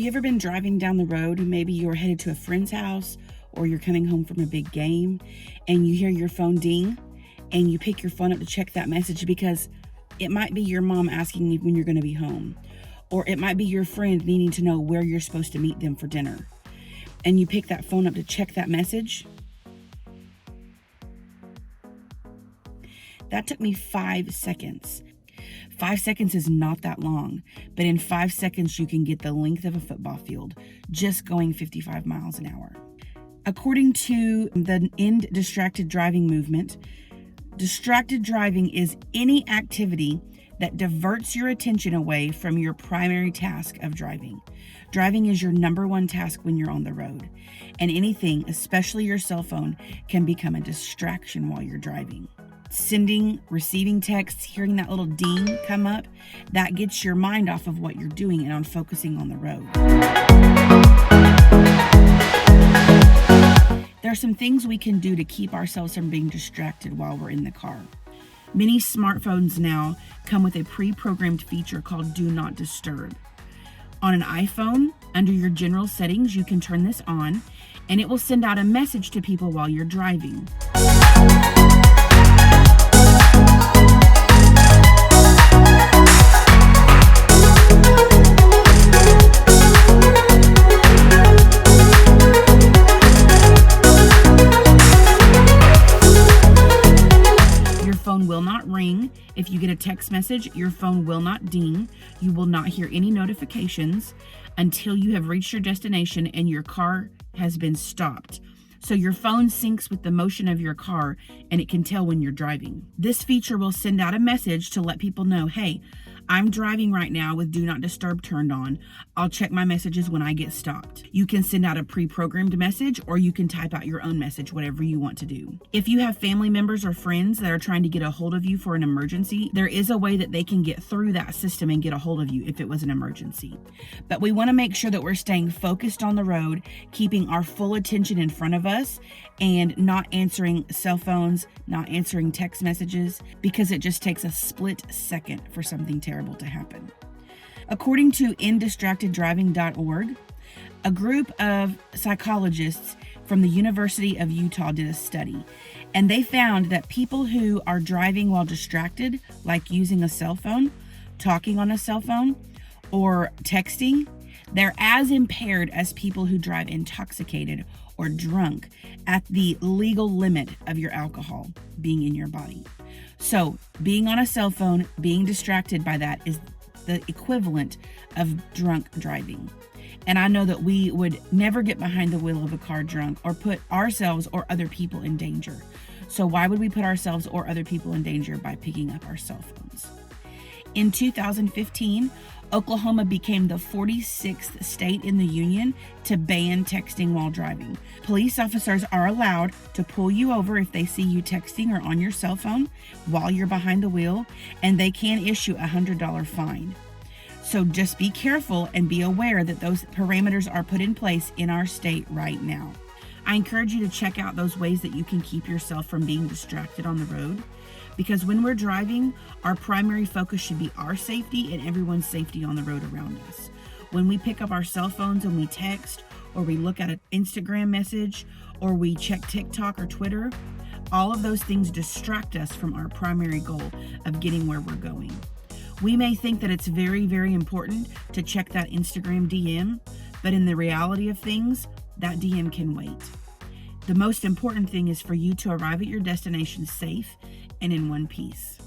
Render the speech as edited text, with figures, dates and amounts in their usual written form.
you ever been driving down the road? Maybe you're headed to a friend's house or you're coming home from a big game and you hear your phone ding and you pick your phone up to check that message because it might be your mom asking you when you're going to be home, or it might be your friend needing to know where you're supposed to meet them for dinner. And you pick that phone up to check that message. That took me 5 seconds. 5 seconds is not that long, but in 5 seconds, you can get the length of a football field just going 55 miles an hour. According to the End Distracted Driving movement, distracted driving is any activity that diverts your attention away from your primary task of driving. Driving is your number one task when you're on the road, and anything, especially your cell phone, can become a distraction while you're driving. Sending, receiving texts, hearing that little ding come up, that gets your mind off of what you're doing and on focusing on the road. There are some things we can do to keep ourselves from being distracted while we're in the car. Many smartphones now come with a pre-programmed feature called Do Not Disturb. On an iPhone, under your general settings, you can turn this on, and it will send out a message to people while you're driving. Will not ring. If you get a text message, your phone will not ding. You will not hear any notifications until you have reached your destination and your car has been stopped. So your phone syncs with the motion of your car and it can tell when you're driving. This feature will send out a message to let people know, hey, I'm driving right now with Do Not Disturb turned on. I'll check my messages when I get stopped. You can send out a pre-programmed message or you can type out your own message, whatever you want to do. If you have family members or friends that are trying to get a hold of you for an emergency, there is a way that they can get through that system and get a hold of you if it was an emergency. But we want to make sure that we're staying focused on the road, keeping our full attention in front of us, and not answering cell phones, not answering text messages, because it just takes a split second for something terrible to happen. According to InDistractedDriving.org, a group of psychologists from the University of Utah did a study, and they found that people who are driving while distracted, like using a cell phone, talking on a cell phone, or texting, they're as impaired as people who drive intoxicated or drunk at the legal limit of your alcohol being in your body. So being on a cell phone, being distracted by that is the equivalent of drunk driving. And I know that we would never get behind the wheel of a car drunk or put ourselves or other people in danger. So why would we put ourselves or other people in danger by picking up our cell phones? In 2015, Oklahoma became the 46th state in the union to ban texting while driving. Police officers are allowed to pull you over if they see you texting or on your cell phone while you're behind the wheel, and they can issue a $100 fine. So just be careful and be aware that those parameters are put in place in our state right now. I encourage you to check out those ways that you can keep yourself from being distracted on the road. Because when we're driving, our primary focus should be our safety and everyone's safety on the road around us. When we pick up our cell phones and we text, or we look at an Instagram message, or we check TikTok or Twitter, all of those things distract us from our primary goal of getting where we're going. We may think that it's very, very important to check that Instagram DM, but in the reality of things, that DM can wait. The most important thing is for you to arrive at your destination safe and in one piece.